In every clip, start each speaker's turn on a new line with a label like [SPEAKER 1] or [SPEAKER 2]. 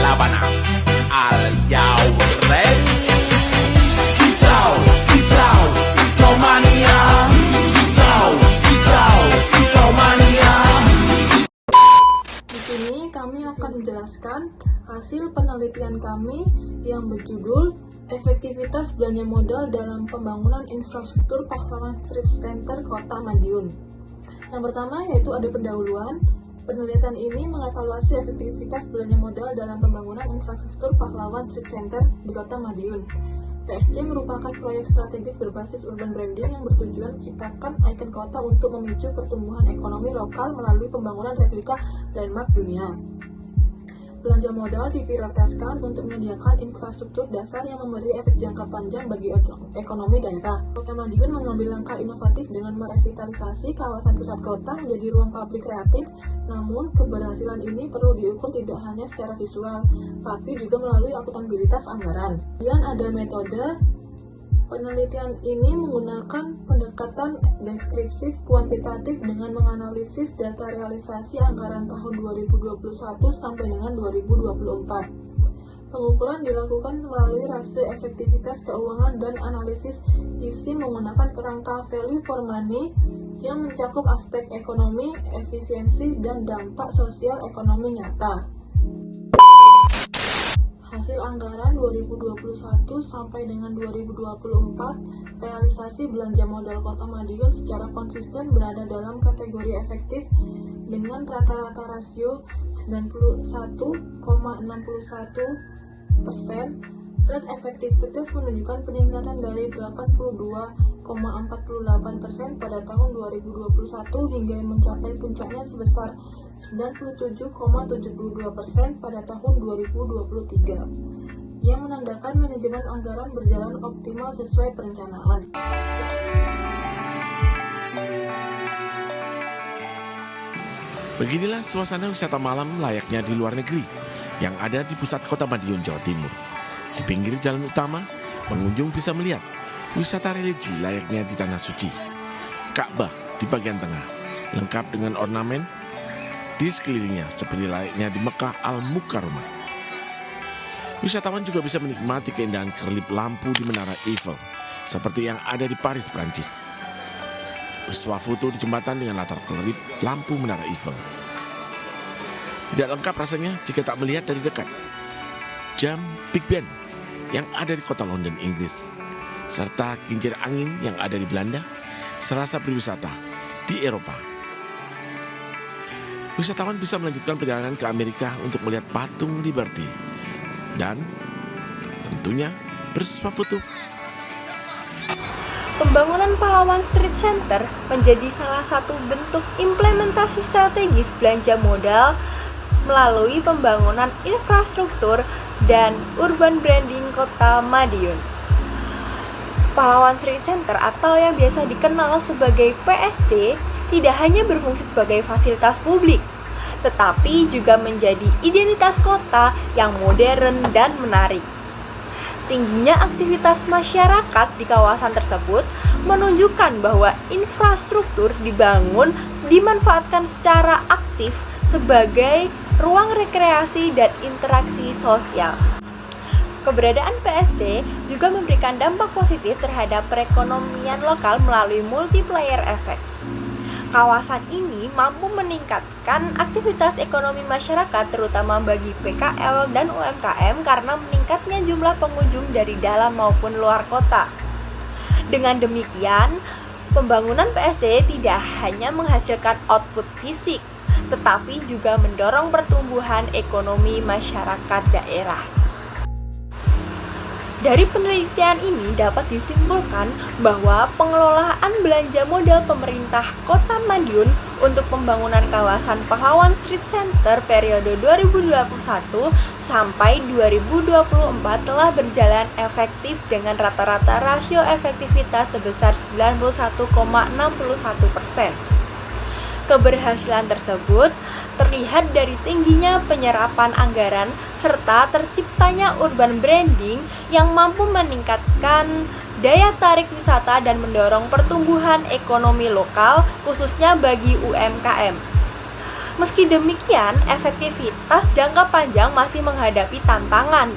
[SPEAKER 1] Labana. Are you ready? Kicau, kicau, kicau mania. Kicau mania.
[SPEAKER 2] Di sini kami akan menjelaskan hasil penelitian kami yang berjudul Efektivitas Belanja Modal dalam Pembangunan Infrastruktur Pahlawan Street Center Kota Madiun. Yang pertama yaitu ada pendahuluan. Penelitian ini mengevaluasi efektivitas belanja modal dalam pembangunan infrastruktur Pahlawan Street Center di Kota Madiun. PSC merupakan proyek strategis berbasis urban branding yang bertujuan menciptakan ikon kota untuk memicu pertumbuhan ekonomi lokal melalui pembangunan replika landmark dunia. Belanja modal diprioritaskan untuk menyediakan infrastruktur dasar yang memberi efek jangka panjang bagi ekonomi daerah. Kota Madiun mengambil langkah inovatif dengan merevitalisasi kawasan pusat kota menjadi ruang publik kreatif. Namun, keberhasilan ini perlu diukur tidak hanya secara visual, tapi juga melalui akuntabilitas anggaran. Kemudian ada metode. Penelitian ini menggunakan pendekatan deskriptif kuantitatif dengan menganalisis data realisasi anggaran tahun 2021 sampai dengan 2024. Pengukuran dilakukan melalui rasio efektivitas keuangan dan analisis isi menggunakan kerangka value for money yang mencakup aspek ekonomi, efisiensi, dan dampak sosial ekonomi nyata. Hasil anggaran 2021 sampai dengan 2024, realisasi belanja modal Kota Madiun secara konsisten berada dalam kategori efektif dengan rata-rata rasio 91,61%. Tren efektivitas menunjukkan peningkatan dari 82,48% pada tahun 2021 hingga mencapai puncaknya sebesar 97,72% pada tahun 2023, yang menandakan manajemen anggaran berjalan optimal sesuai perencanaan.
[SPEAKER 3] Beginilah suasana wisata malam layaknya di luar negeri yang ada di pusat Kota Madiun, Jawa Timur. Di pinggir jalan utama, pengunjung bisa melihat wisata religi layaknya di Tanah Suci. Ka'bah di bagian tengah, lengkap dengan ornamen di sekelilingnya seperti layaknya di Mekah Al-Mukarramah. Wisatawan juga bisa menikmati keindahan kerlip lampu di Menara Eiffel, seperti yang ada di Paris, Prancis. Bersuah foto di jembatan dengan latar kerlip lampu Menara Eiffel. Tidak lengkap rasanya jika tak melihat dari dekat jam Big Ben yang ada di kota London, Inggris, serta kincir angin yang ada di Belanda, serasa berwisata di Eropa. Wisatawan bisa melanjutkan perjalanan ke Amerika untuk melihat patung Liberty dan tentunya bersuah foto.
[SPEAKER 4] Pembangunan Pahlawan Street Center menjadi salah satu bentuk implementasi strategis belanja modal melalui pembangunan infrastruktur dan urban branding Kota Madiun. Pahlawan Street Center atau yang biasa dikenal sebagai PSC tidak hanya berfungsi sebagai fasilitas publik, tetapi juga menjadi identitas kota yang modern dan menarik. Tingginya aktivitas masyarakat di kawasan tersebut menunjukkan bahwa infrastruktur dimanfaatkan secara aktif sebagai ruang rekreasi dan interaksi sosial. Keberadaan PSC juga memberikan dampak positif terhadap perekonomian lokal melalui multiplier effect. Kawasan ini mampu meningkatkan aktivitas ekonomi masyarakat terutama bagi PKL dan UMKM karena meningkatnya jumlah pengunjung dari dalam maupun luar kota. Dengan demikian, pembangunan PSC tidak hanya menghasilkan output fisik, tetapi juga mendorong pertumbuhan ekonomi masyarakat daerah. Dari penelitian ini dapat disimpulkan bahwa pengelolaan belanja modal pemerintah Kota Madiun untuk pembangunan kawasan Pahlawan Street Center periode 2021 sampai 2024 telah berjalan efektif dengan rata-rata rasio efektivitas sebesar 91,61%. Keberhasilan tersebut terlihat dari tingginya penyerapan anggaran serta terciptanya urban branding yang mampu meningkatkan daya tarik wisata dan mendorong pertumbuhan ekonomi lokal khususnya bagi UMKM. Meski demikian, efektivitas jangka panjang masih menghadapi tantangan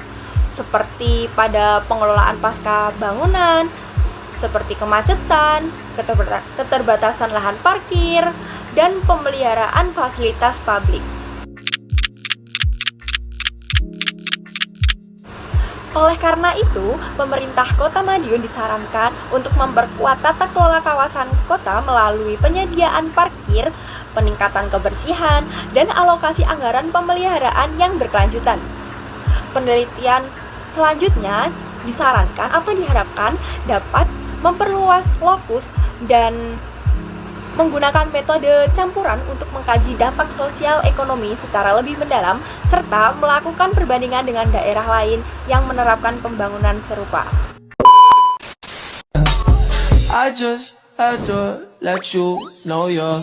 [SPEAKER 4] seperti pada pengelolaan pasca bangunan, seperti kemacetan, keterbatasan lahan parkir, dan pemeliharaan fasilitas publik. Oleh karena itu, pemerintah Kota Madiun disarankan untuk memperkuat tata kelola kawasan kota melalui penyediaan parkir, peningkatan kebersihan, dan alokasi anggaran pemeliharaan yang berkelanjutan. Penelitian selanjutnya disarankan atau diharapkan dapat memperluas lokus dan menggunakan metode campuran untuk mengkaji dampak sosial ekonomi secara lebih mendalam serta melakukan perbandingan dengan daerah lain yang menerapkan pembangunan serupa.
[SPEAKER 1] I just had to let you know you're